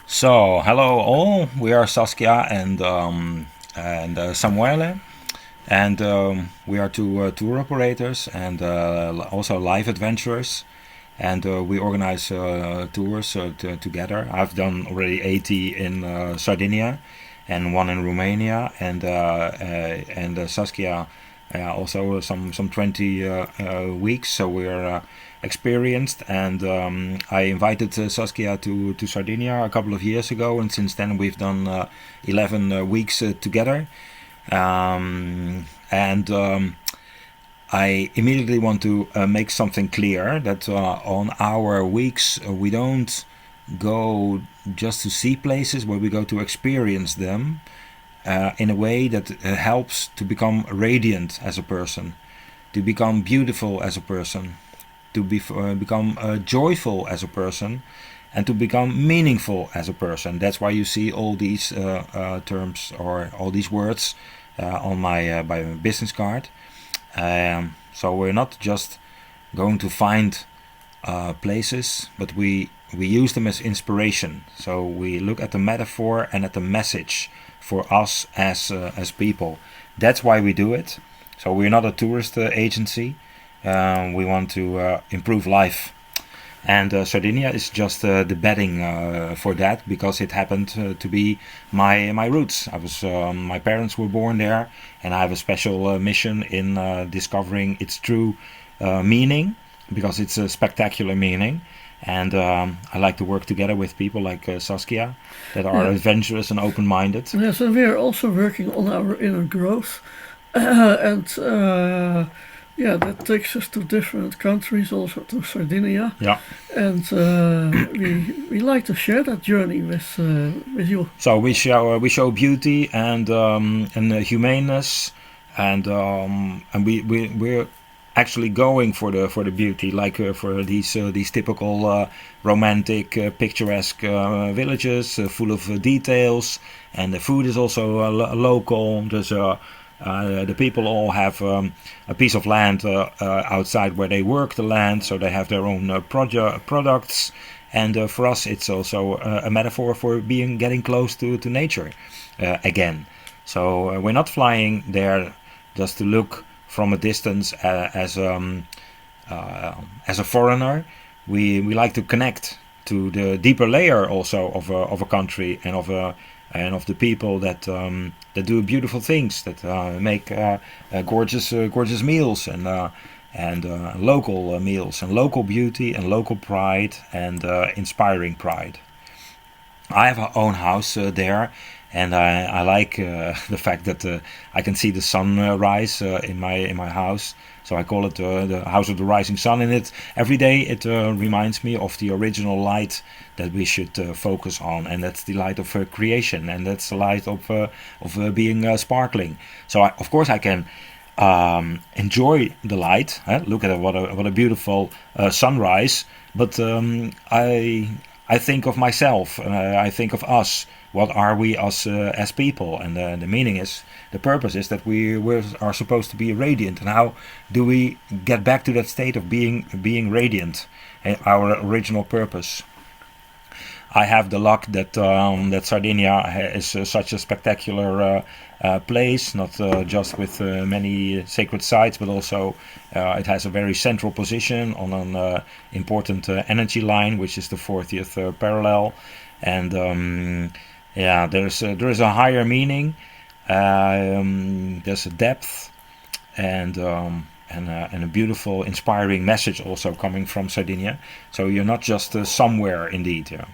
So, hello all. We are Saskia and Samuele, and we are two tour operators and also life adventurers. And we organize tours together. I've done already 80 in Sardinia, and one in Romania, and Saskia also some 20 weeks. So we're experienced, and I invited Saskia to Sardinia a couple of years ago, and since then we've done 11 weeks together. And I immediately want to make something clear that on our weeks we don't go just to see places, where we go to experience them in a way that helps to become radiant as a person, to become beautiful as a person, to become joyful as a person, and to become meaningful as a person. That's why you see all these terms or all these words on my business card. So we're not just going to find places, but we use them as inspiration. So we look at the metaphor and at the message for us as people. That's why we do it. So we're not a tourist agency. We want to improve life. And Sardinia is just the bedding for that, because it happened to be my roots. My parents were born there, and I have a special mission in discovering its true meaning, because it's a spectacular meaning. And I like to work together with people like Saskia, that are adventurous and open-minded. Yes, and we are also working on our inner growth, and that takes us to different countries, also to Sardinia. Yeah. And we like to share that journey with you. So we show beauty and humaneness, and we're actually going for the beauty, like for these typical romantic, picturesque villages, full of details, and the food is also local. There's the people all have a piece of land outside where they work the land, so they have their own products. And for us, it's also a metaphor for getting close to nature again. So we're not flying there just to look from a distance as a foreigner. We like to connect to the deeper layer also of a country and of the people that do beautiful things, that make gorgeous meals and local meals and local beauty and local pride and inspiring pride. I have our own house there, and I like the fact that I can see the sun rise in my house. So I call it the House of the Rising Sun. And every day it reminds me of the original light that we should focus on, and that's the light of creation, and that's the light of being sparkling. So of course I can enjoy the light. Look at what a beautiful sunrise. But I think of myself. I think of us. What are we as people? And the meaning is, the purpose is that we are supposed to be radiant. And how do we get back to that state of being radiant? Our original purpose. I have the luck that Sardinia is such a spectacular place, not just with many sacred sites, but also it has a very central position on an important energy line, which is the 40th parallel. And there is a higher meaning. There's a depth and a beautiful, inspiring message also coming from Sardinia. So you're not just somewhere, indeed. Yeah.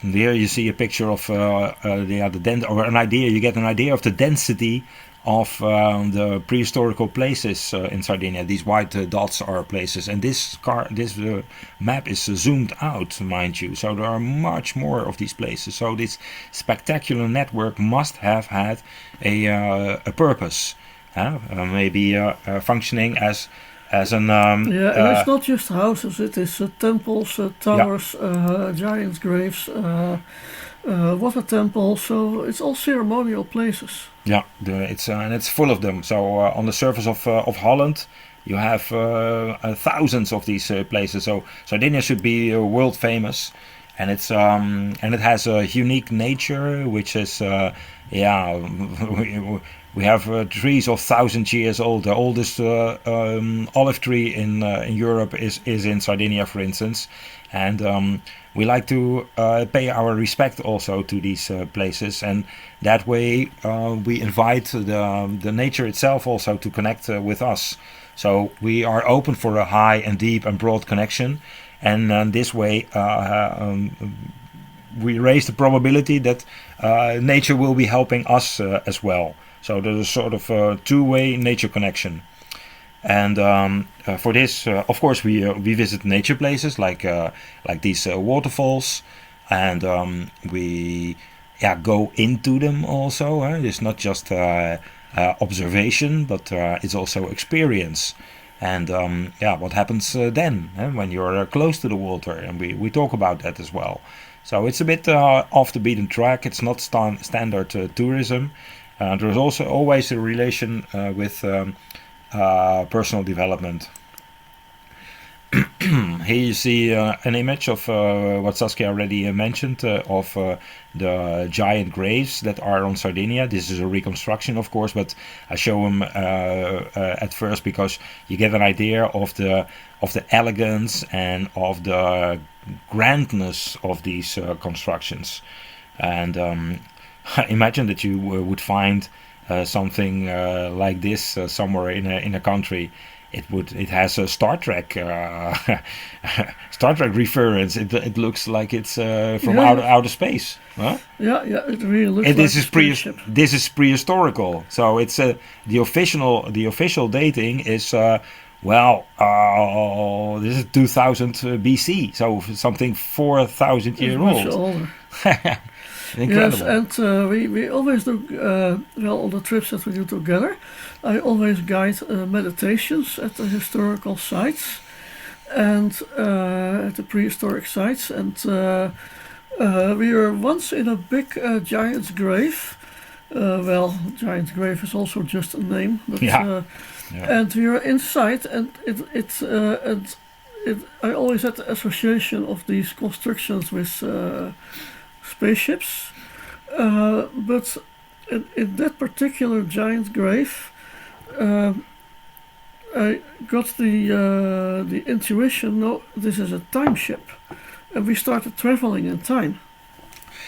Here you see a picture of or an idea. You get an idea of the density of the prehistorical places in Sardinia. These white dots are places, and this map is zoomed out, mind you. So there are much more of these places. So this spectacular network must have had a purpose, maybe functioning as an and it's not just houses. It is temples, towers, giant graves, water temples. So it's all ceremonial places. Yeah, it's full of them. So on the surface of Holland, You have thousands of these places. So Sardinia should be world famous, and it has a unique nature, which is we have trees of 1,000 years old. The oldest olive tree in Europe is in Sardinia, for instance, and we like to pay our respect also to these places, and that way we invite the nature itself also to connect with us. So we are open for a high and deep and broad connection, and this way we raise the probability that nature will be helping us as well. So there's a sort of two-way nature connection. And for this, of course, we visit nature places like these waterfalls, and we go into them also. It's not just observation, but it's also experience. And what happens then when you're close to the water? And we talk about that as well. So it's a bit off the beaten track. It's not standard tourism. There's also always a relation with personal development. Here you see an image of what Saskia already mentioned of the giant graves that are on Sardinia. This is a reconstruction, of course, but I show them at first because you get an idea of the elegance and of the grandness of these constructions. And imagine that you would find something like this somewhere in a country. It has a Star Trek reference. It looks like it's from outer space. Huh? Yeah, it really looks like this a is spaceship. This is prehistorical. So it's the official dating is this is 2000 BC. So something 4,000 years old. Much older. Incredible. Yes, and we always do, on the trips that we do together, I always guide meditations at the historical sites and at the prehistoric sites. And we were once in a big giant's grave. Giant's grave is also just a name. But, and we were inside, and I always had the association of these constructions with spaceships, but in that particular giant grave, I got the intuition. No, this is a time ship, and we started traveling in time.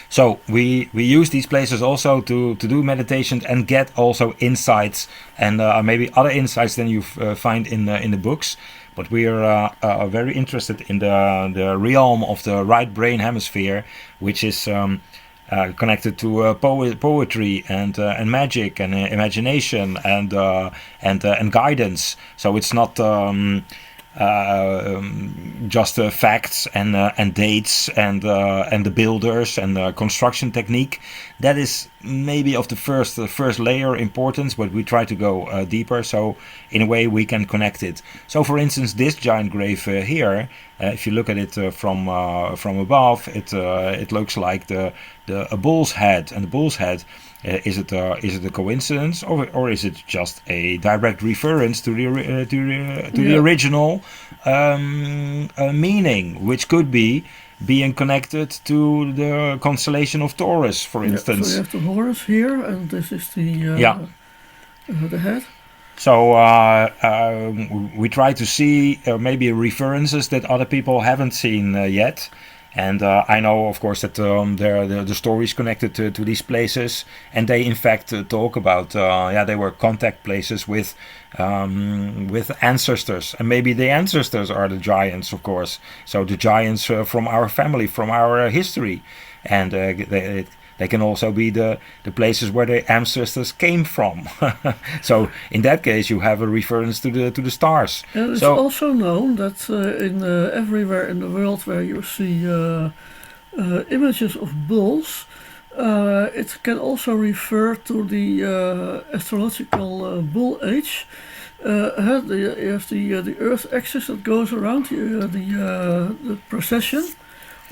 So we use these places also to do meditation and get also insights and maybe other insights than you find in the books. But we are very interested in the realm of the right brain hemisphere, which is connected to poetry and magic and imagination and guidance. So it's not just facts and dates and the builders and the construction technique. That is maybe of the first layer importance, but we try to go deeper. So in a way we can connect it. So for instance, this giant grave here, if you look at it from above, it looks like a bull's head, and the bull's head. Is it a coincidence, or is it just a direct reference to the original meaning, which could be being connected to the constellation of Taurus, for instance? So you have the horse here, and this is the head. So we try to see maybe references that other people haven't seen yet. And I know, of course, that the stories connected to these places, and they in fact talk about they were contact places with ancestors, and maybe the ancestors are the giants, of course. So the giants from our family, from our history, and they can also be the places where the ancestors came from. So in that case, you have a reference to the stars. And it's also known that everywhere in the world where you see images of bulls, it can also refer to the astrological bull age. You have the Earth axis that goes around the precession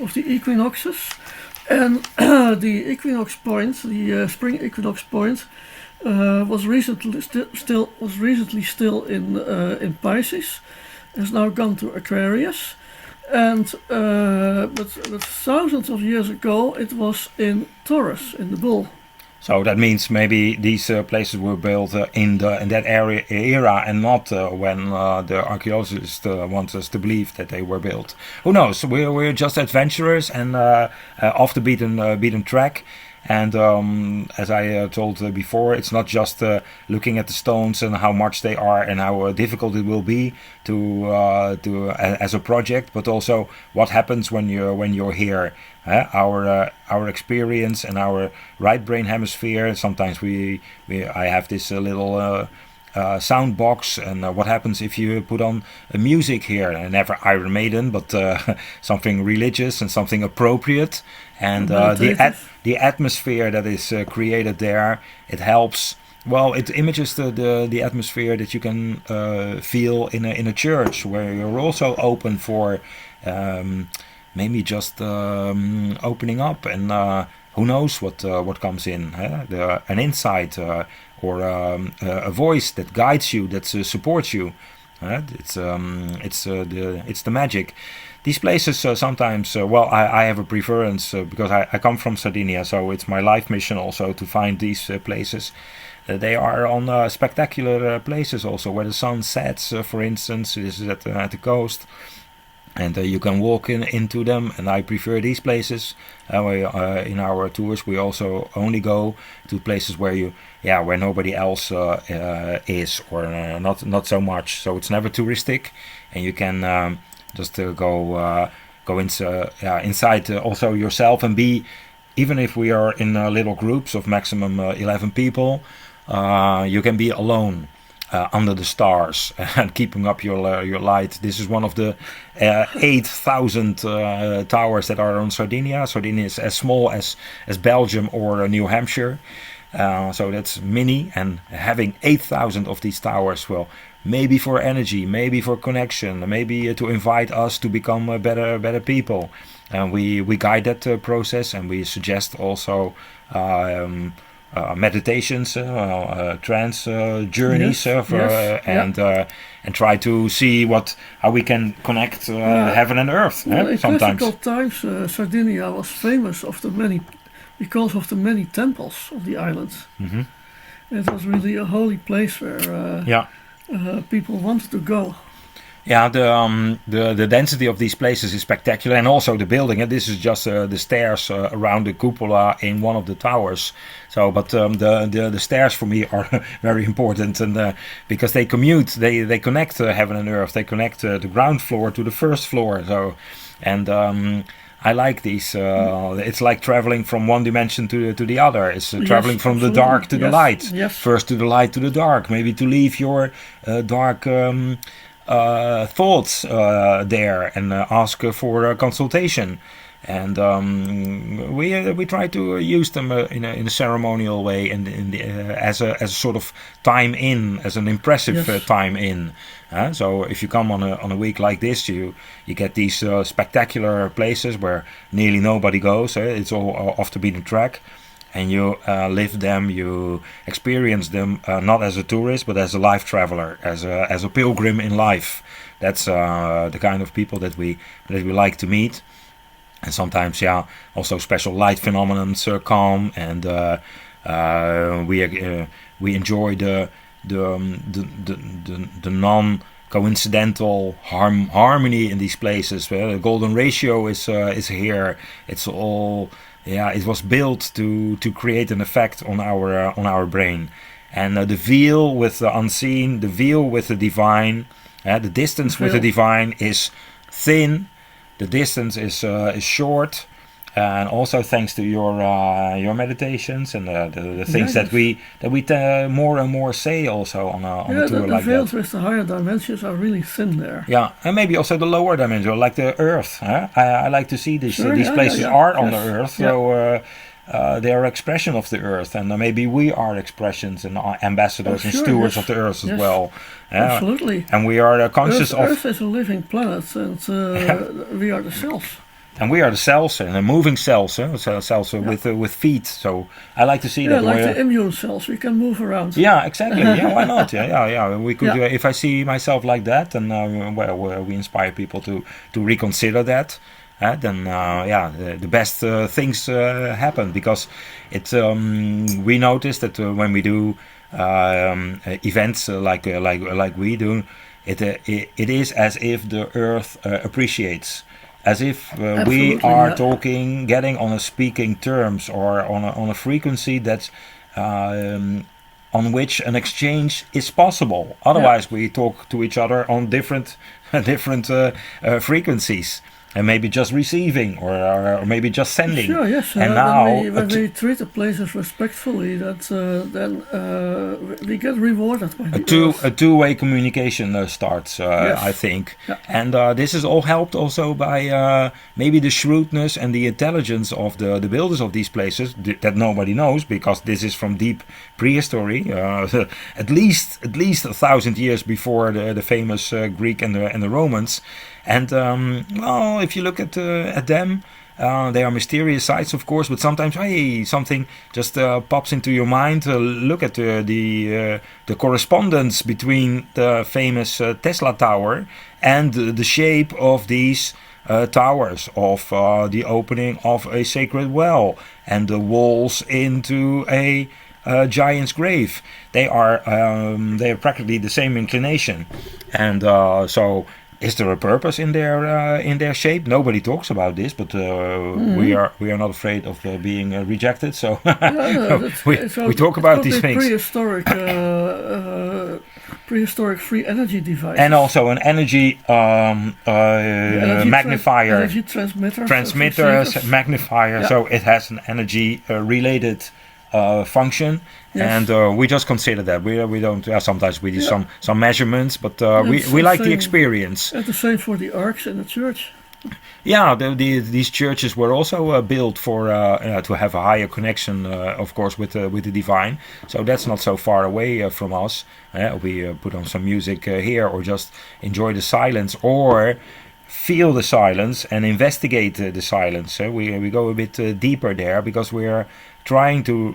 of the equinoxes. And the equinox point, the spring equinox point, was recently still in Pisces, has now gone to Aquarius, and but thousands of years ago it was in Taurus, in the bull. So that means maybe these places were built in that era, and not when the archaeologists want us to believe that they were built. Who knows? We're just adventurers and off the beaten track. And as I told before, it's not just looking at the stones and how much they are and how difficult it will be to as a project, but also what happens when you're here. Our experience and our right brain hemisphere. Sometimes I have this little sound box, and what happens if you put on music here? And never Iron Maiden, but something religious and something appropriate. And the atmosphere that is created there, it helps. Well, it images the atmosphere that you can feel in a church, where you're also open for maybe just opening up, and who knows what comes in, an insight or a voice that guides you, that supports you. It's the magic. These places sometimes, I have a preference because I come from Sardinia, so it's my life mission also to find these places. They are on spectacular places also, where the sun sets, for instance. This is at the coast. And you can walk into them, and I prefer these places. In our tours, we also only go to places where where nobody else is, or not so much. So it's never touristic, and you can just go inside also yourself, and be, even if we are in little groups of maximum 11 people, you can be alone. Under the stars and keeping up your light. This is one of the 8,000 towers that are on Sardinia. Sardinia is as small as Belgium or New Hampshire, so that's mini. And having 8,000 of these towers, well, maybe for energy, maybe for connection, maybe to invite us to become better people. And we guide that process, and we suggest also meditations, trance journeys, and try to see how we can connect heaven and earth. In Sometimes. classical times, Sardinia was famous because of the many temples of the island. Mm-hmm. It was really a holy place where people wanted to go. Yeah, the density of these places is spectacular, and also the building. And this is just the stairs around the cupola in one of the towers. So, but the stairs for me are very important, and because they they connect heaven and earth. They connect the ground floor to the first floor. So, and I like these. It's like traveling from one dimension to the other. It's traveling from the dark to the light. Yes. First to the light to the dark. Maybe to leave your dark. Thoughts there, and ask for a consultation, and we try to use them in a ceremonial way, and as a sort of time in, as an impressive time in. So if you come on a week like this, you get these spectacular places where nearly nobody goes. It's all off the beaten track. And you live them, you experience them, not as a tourist, but as a life traveler, as a pilgrim in life. That's the kind of people that we like to meet. And sometimes, also special light phenomena come, and we enjoy the non-coincidental harmony in these places. The golden ratio is here. It's all. It was built to create an effect on our brain, and the veil with the unseen, the veil with the divine, the distance with the divine is thin, the distance is short, and also thanks to your meditations and the things that we more and more say also on a tour like that. The veils with the higher dimensions are really thin there. Yeah, and maybe also the lower dimension, like the Earth. I like to see this. These places are on the Earth, so they are expression of the Earth, and maybe we are expressions and ambassadors and stewards of the Earth as well. Absolutely. And we are conscious of. Earth is a living planet, and we are the cells. And we are the cells, and the moving cells, cells with feet. So I like to see that. Like the immune cells, we can move around. Yeah, exactly. Yeah, why not? Yeah. We could. If I see myself like that, then we inspire people to reconsider that. Then the best things happen, because we notice that when we do events like we do, it is as if the Earth appreciates. As if we are talking, getting on a speaking terms, or on a frequency that's on which an exchange is possible. Otherwise, we talk to each other on different frequencies. And maybe just receiving, or maybe just sending. Sure, yes. And now, when we treat the places respectfully, then we get rewarded by a two-way communication starts, yes. I think. Yeah. And this is all helped also by maybe the shrewdness and the intelligence of the builders of these places that nobody knows, because this is from deep prehistory, at least 1,000 years before the famous Greek and the Romans. And if you look at them, they are mysterious sites, of course. But sometimes, something just pops into your mind. Look at the correspondence between the famous Tesla Tower and the shape of these towers, of the opening of a sacred well, and the walls into a giant's grave. They are practically the same inclination, and so. Is there a purpose in their shape? Nobody talks about this, but we are not afraid of being rejected. So we talk about these things. Prehistoric free energy device, and also an energy magnifier, energy transmitter, magnifier. Yeah. So it has an energy related function. Yes. And we just consider that we don't. Sometimes we do some measurements, but we like the experience. And the same for the arcs in the church. Yeah, these churches were also built for to have a higher connection, of course, with the divine. So that's not so far away from us. We put on some music here, or just enjoy the silence, or feel the silence and investigate the silence. We go a bit deeper there, because we're trying to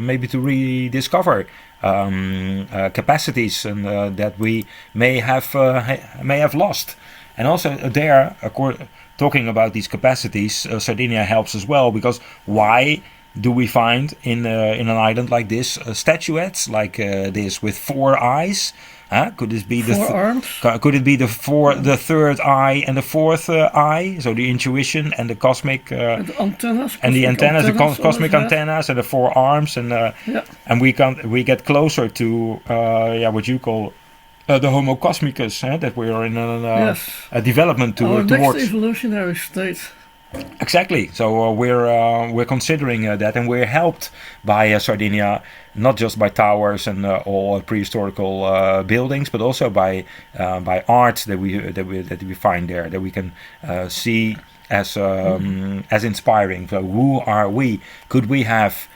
maybe to rediscover capacities and that we may have lost. And also there, talking about these capacities, Sardinia helps as well, because why do we find in an island like this statuettes like this with 4 eyes? Could this be could it be the third eye and the fourth eye? So the intuition and the cosmic and the antennas, the cosmic antennas, and the 4 arms, and and we get closer to what you call the Homo cosmicus, that we are in a development towards next evolutionary state. Exactly. So we're considering that, and we're helped by Sardinia, not just by towers and all prehistorical buildings, but also by art that we find there, that we can see as inspiring. So who are we? Could we have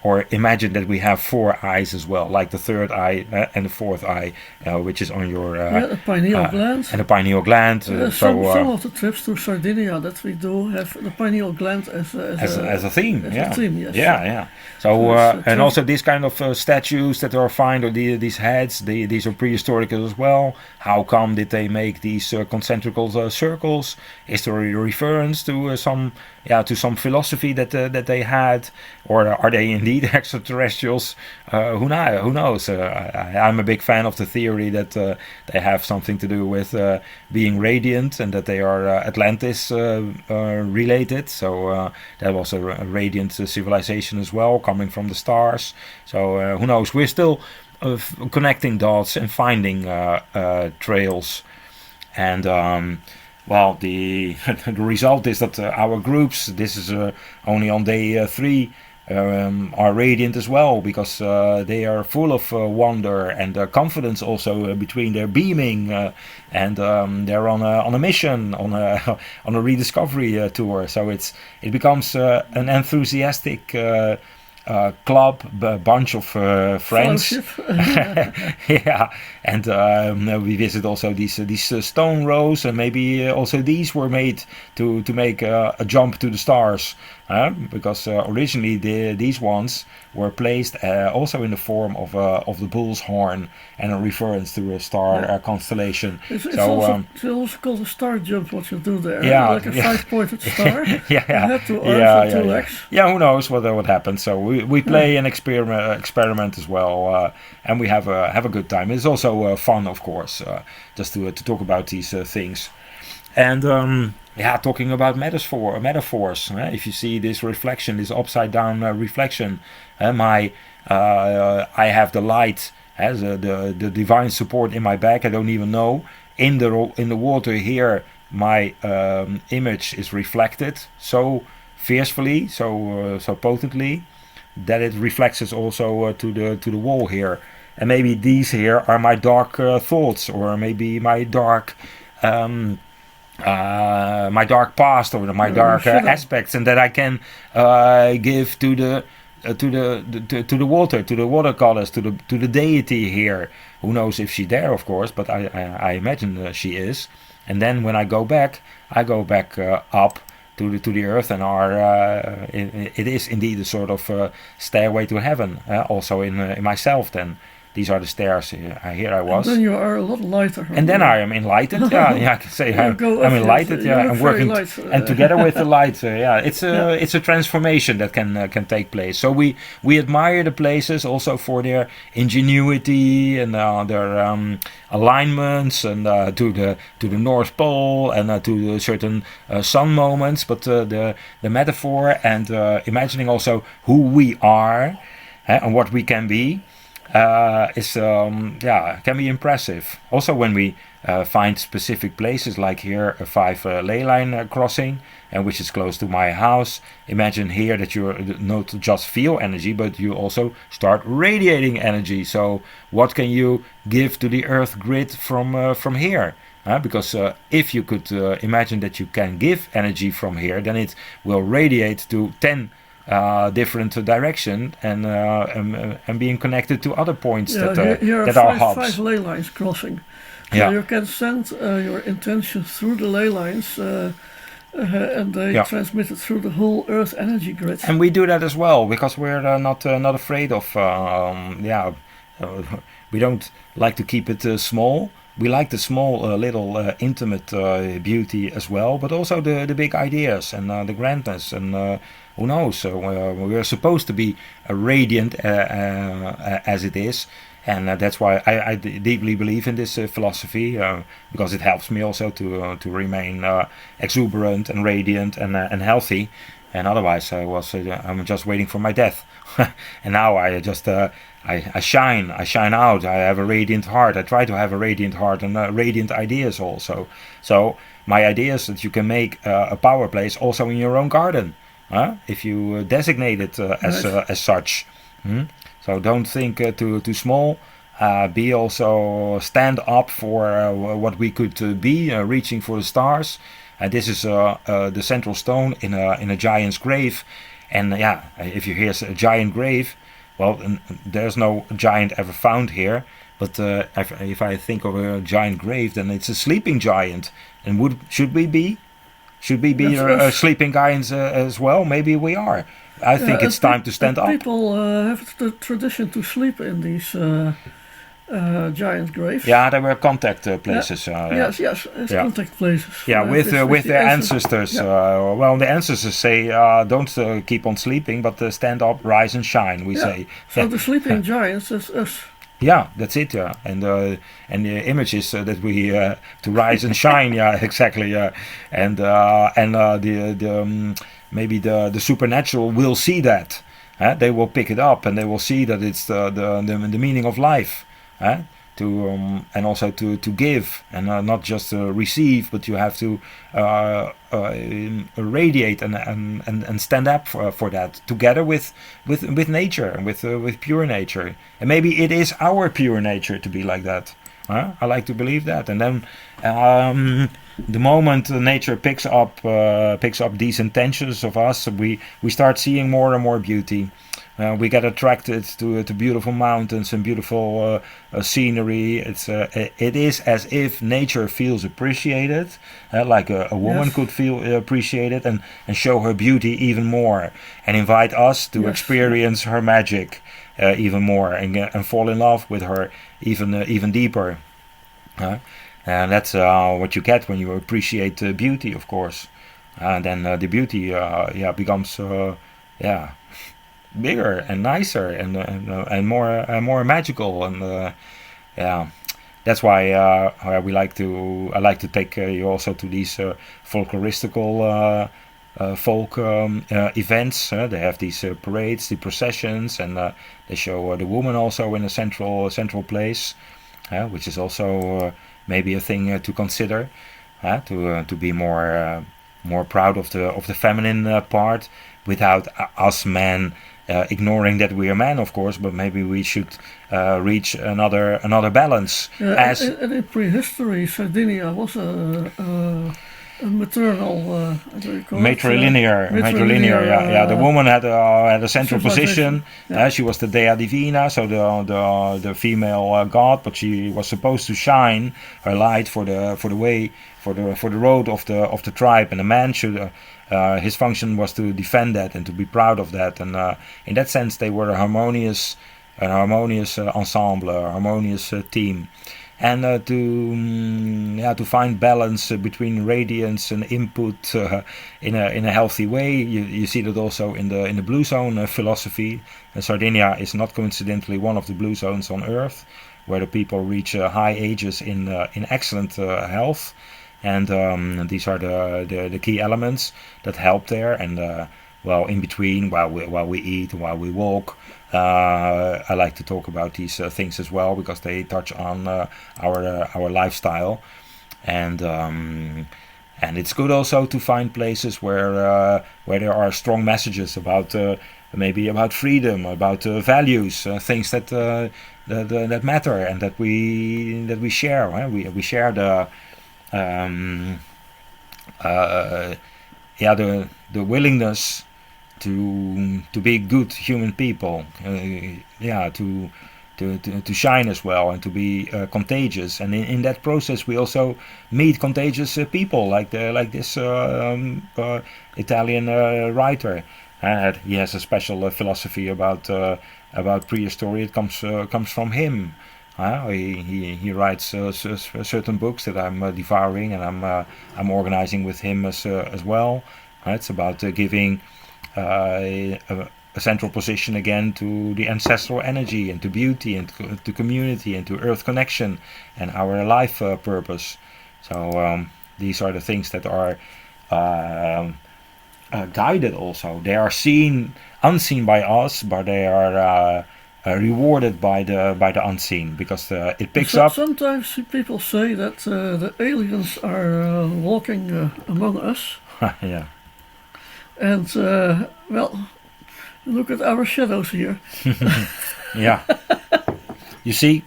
or imagine that we have 4 eyes as well, like the third eye and the fourth eye, which is on your the pineal gland. And the pineal gland. Some of the trips to Sardinia that we do have the pineal gland as a theme. A theme, yes. Yeah. So and also these kind of statues that are found, or these heads, these are prehistoric as well. How come did they make these concentrical circles? Is there a reference to some philosophy that they had, or are they indeed extraterrestrials? Who knows? I'm a big fan of the theory that they have something to do with being radiant, and that they are Atlantis related. So that was a radiant civilization as well, coming from the stars. So who knows? We're still connecting dots and finding trails, and well, the result is that our groups, this is only on day 3, are radiant as well, because they are full of wonder and confidence also between their beaming, and they're on a mission, on a rediscovery tour. So it becomes an enthusiastic club, bunch of friends. Yeah, and we visit also these stone rows, and maybe also these were made to make a jump to the stars, because originally these ones were placed also in the form of the bull's horn and a reference to a star constellation. It's also called a star jump. What you do there, like a 5-pointed star. Head to arms and 2 legs. Yeah, who knows what happens? So we play and experiment as well, and we have a good time. It's also fun, of course, just to talk about these things. And talking about metaphors. If you see this reflection, this upside down reflection, I have the light, the divine support in my back. I don't even know. In the water here, my image is reflected so fiercely, so potently, that it reflects also to the wall here. And maybe these here are my dark thoughts, or maybe my dark past, or my dark aspects, and that I can give to the water, to the water goddess, to the deity here. Who knows if she's there, of course, but I imagine she is. And then when I go back up to the earth, and it is indeed a sort of stairway to heaven, also in myself. Then these are the stairs. Here I was. And then you are a lot lighter. And then I am enlightened. I can say I'm enlightened. I'm working and together with the light. It's a transformation that can take place. So we admire the places also for their ingenuity and their alignments, and to the North Pole, and to certain sun moments. But the metaphor and imagining also who we are and what we can be. Can be impressive. Also, when we find specific places, like here a 5 ley line crossing, and which is close to my house. Imagine here that you not just feel energy, but you also start radiating energy. So what can you give to the Earth grid from here? Because if you could imagine that you can give energy from here, then it will radiate to 10 different direction, and being connected to other points that are hubs. 5 ley lines crossing. So you can send your intention through the ley lines, and they transmit it through the whole Earth energy grid. And we do that as well, because we're not afraid of. We don't like to keep it small. We like the small, little, intimate beauty as well, but also the big ideas and the grandness, and who knows? We are supposed to be radiant as it is, and that's why I deeply believe in this philosophy, because it helps me also to remain exuberant and radiant and healthy. And otherwise, I'm just waiting for my death. And now I just I shine out. I have a radiant heart. I try to have a radiant heart and radiant ideas also. So my idea is that you can make a power place also in your own garden, if you designate it as such. So don't think too small. Be also stand up for what we could be, reaching for the stars. This is the central stone in a giant's grave. And if you hear a giant grave, well, there's no giant ever found here. But if I think of a giant grave, then it's a sleeping giant. And should we be sleeping giants as well? Maybe we are. I think it's time to stand up. People have the tradition to sleep in these giant graves. Yeah, they were contact places. Yes, contact places. Yeah, with their ancestors. Well, the ancestors say, don't keep on sleeping, but stand up, rise and shine. We say. So the sleeping giants is us. Yeah, that's it. Yeah, and the image is that we to rise and shine. Yeah, exactly. And maybe the supernatural will see that. They will pick it up, and they will see that it's the meaning of life. And also to give, and not just receive, but you have to radiate and stand up for that, together with nature and with pure nature. And maybe it is our pure nature to be like that. I like to believe that. And then the moment nature picks up these intentions of us, we start seeing more and more beauty. We get attracted to beautiful mountains and beautiful scenery. It is as if nature feels appreciated, like a woman Yes. could feel appreciated, and show her beauty even more, and invite us to Yes. experience her magic even more, and fall in love with her even deeper. And that's what you get when you appreciate beauty, of course. And then the beauty becomes bigger and nicer and more magical, and yeah, that's why I like to take you also to these folkloristical folk events. They have these parades, the processions, and they show the woman also in a central place, which is also maybe a thing to consider, to be more proud of the feminine part, without us men ignoring that we are men, of course, but maybe we should reach another balance. Yeah, in prehistory, Sardinia was a maternal, how do you call Matrilinear, yeah. The woman had a central position. Yeah. She was the dea divina, so the female god, but she was supposed to shine her light for the way, for the road of the tribe, and the man should. His function was to defend that and to be proud of that, and in that sense they were an harmonious ensemble, a harmonious team, and to find balance between radiance and input in a healthy way. You see that also in the blue zone philosophy. Sardinia is not coincidentally one of the blue zones on Earth, where the people reach high ages in excellent health. And these are the key elements that help there. And in between, while we eat, while we walk, I like to talk about these things as well, because they touch on our lifestyle. And it's good also to find places where there are strong messages about maybe about freedom, about values, things that matter and that we share. Right? We share the the willingness to be good human people, to shine as well, and to be contagious. And in that process, we also meet contagious people like this Italian writer. He has a special philosophy about prehistory. It comes from him. He writes certain books that I'm devouring, and I'm organizing with him as well. It's about giving a central position again to the ancestral energy, and to beauty, and to community, and to earth connection, and our life purpose. So these are the things that are guided also. They are unseen by us, but they are rewarded by the unseen, because it picks up. Sometimes people say that the aliens are walking among us. Yeah. And look at our shadows here. Yeah. You see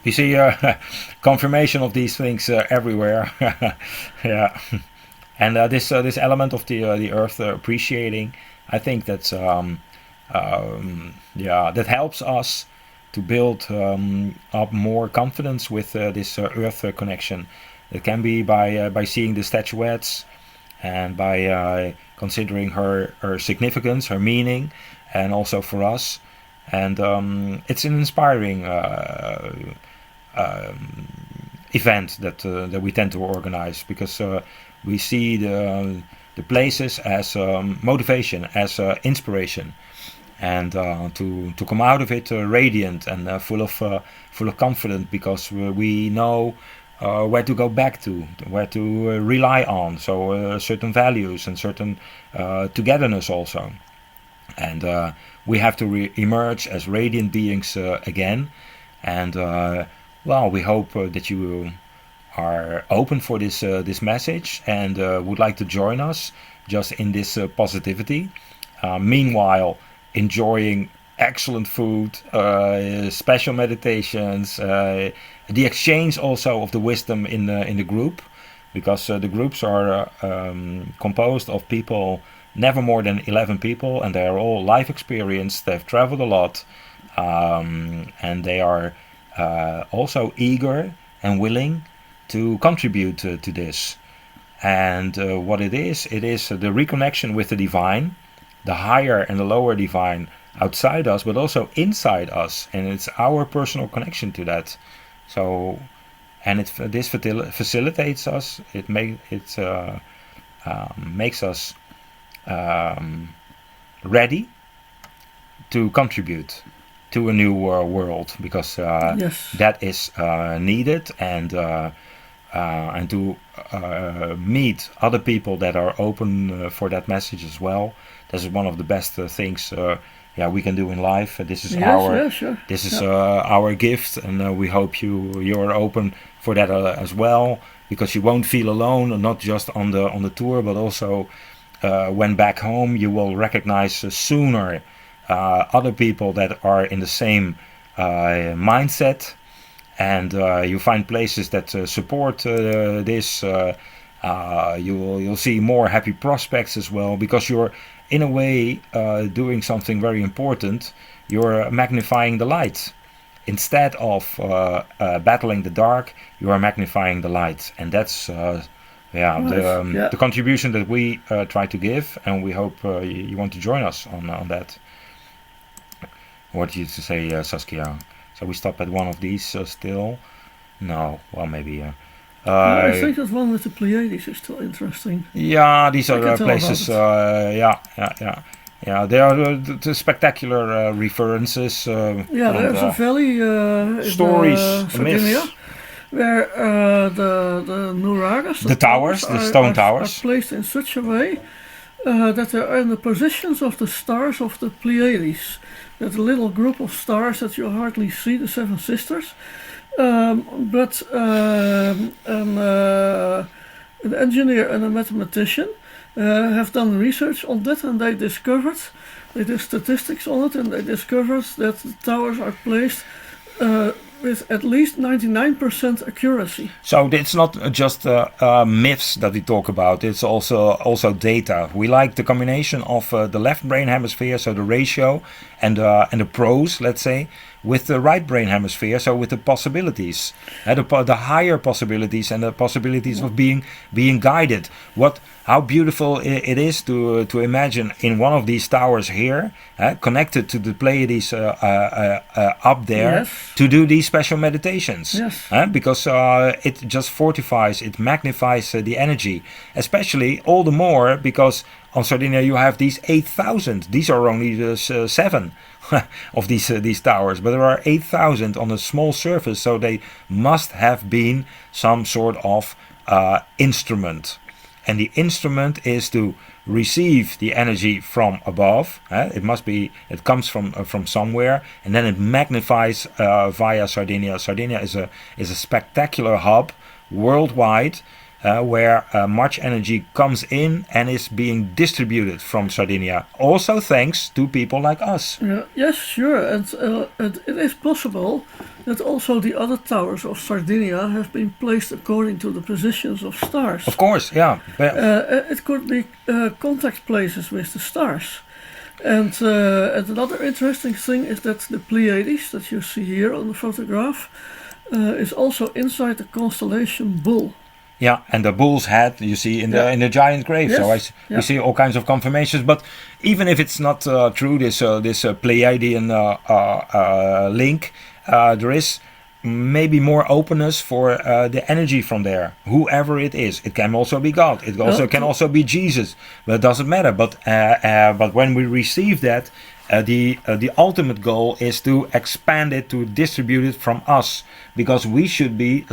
confirmation of these things everywhere. Yeah. And this element of the earth appreciating, I think that's that helps us to build up more confidence with this earth connection. It can be by seeing the statuettes, and by considering her significance, her meaning, and also for us. And it's an inspiring event that we tend to organize, because we see the places as motivation, as inspiration, and to come out of it radiant and full of confidence, because we know where to go back to, where to rely on. So certain values and certain togetherness also. And we have to emerge as radiant beings again. And we hope that you are open for this message, and would like to join us just in this positivity. Meanwhile, enjoying excellent food, special meditations, the exchange also of the wisdom in the group, because the groups are composed of people, never more than 11 people, and they are all life experienced. They've traveled a lot, and they are also eager and willing to contribute to this. And what it is the reconnection with the divine, the higher and the lower divine outside us, but also inside us, and it's our personal connection to that. So, and this facilitates us. It makes us ready to contribute to a new world, because that is needed, and to meet other people that are open for that message as well. This is one of the best things we can do in life. This is our gift, and we hope you're open for that as well, because you won't feel alone, not just on the tour, but also when back home you will recognize sooner other people that are in the same mindset, and you find places that support this. You'll see more happy prospects as well, because you're in a way doing something very important. You're magnifying the light. Instead of battling the dark, you are magnifying the light, and that's the contribution that we try to give, and we hope you want to join us on that. What did you say, Saskia? So we stop at one of these still? No, well, maybe. I think that one with the Pleiades is still interesting. Yeah, these are places. Yeah. They are the spectacular references. There's a valley stories, in Sardinia, where the nuragas, the towers, the stone towers, are placed in such a way that they are in the positions of the stars of the Pleiades. That little group of stars that you hardly see, the Seven Sisters. But an engineer and a mathematician have done research on that, and they did statistics on it, and they discovered that the towers are placed with at least 99% accuracy. So it's not just myths that we talk about, it's also data. We like the combination of the left brain hemisphere, so the ratio, and the pros, let's say, with the right brain hemisphere, so with the possibilities, the higher possibilities, and the possibilities of being guided. How beautiful it is to imagine in one of these towers here, connected to the Pleiades up there, to do these special meditations. Because it just fortifies, it magnifies the energy, especially all the more because on Sardinia you have these 8,000. These are only the 7 of these towers, but there are 8,000 on a small surface, so they must have been some sort of instrument. And the instrument is to receive the energy from above. It comes from somewhere, and then it magnifies via Sardinia. Sardinia is a spectacular hub worldwide, where much energy comes in and is being distributed from Sardinia. Also thanks to people like us. Yes, sure. And it is possible that also the other towers of Sardinia have been placed according to the positions of stars. Of course, yeah. It could be contact places with the stars. And another interesting thing is that the Pleiades that you see here on the photograph is also inside the constellation Bull. Yeah, and the bull's head you see in the giant grave. Yes. So we see all kinds of confirmations. But even if it's not true, this Pleiadian link, there is maybe more openness for the energy from there, whoever it is. It can also be God. It also can also be Jesus. But it doesn't matter. But when we receive that, the ultimate goal is to expand it, to distribute it from us, because we should be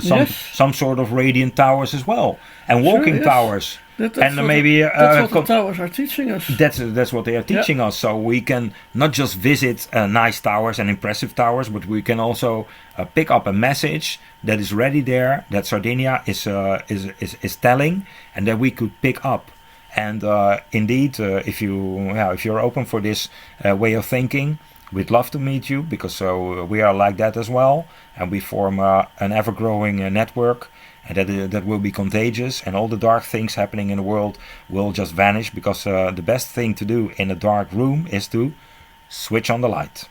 some sort of radiant towers as well, and walking towers. That's what the towers are teaching us. That's what they are teaching us. So we can not just visit nice towers and impressive towers, but we can also pick up a message that is ready there, that Sardinia is telling, and that we could pick up. And indeed, if you're open for this way of thinking, we'd love to meet you, because we are like that as well, and we form an ever-growing network, and that will be contagious, and all the dark things happening in the world will just vanish, because the best thing to do in a dark room is to switch on the light.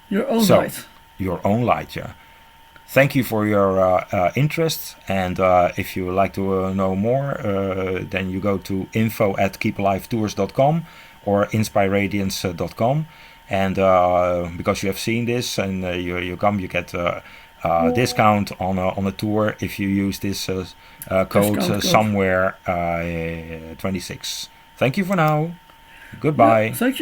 Your own light. Your own light, yeah. Thank you for your interest, and if you would like to know more, then you go to info@keepalivetours.com or inspireradiance.com, and because you have seen this and you come, you get discount on a tour if you use this code somewhere 26. Thank you for now. Goodbye. Yeah, thank you.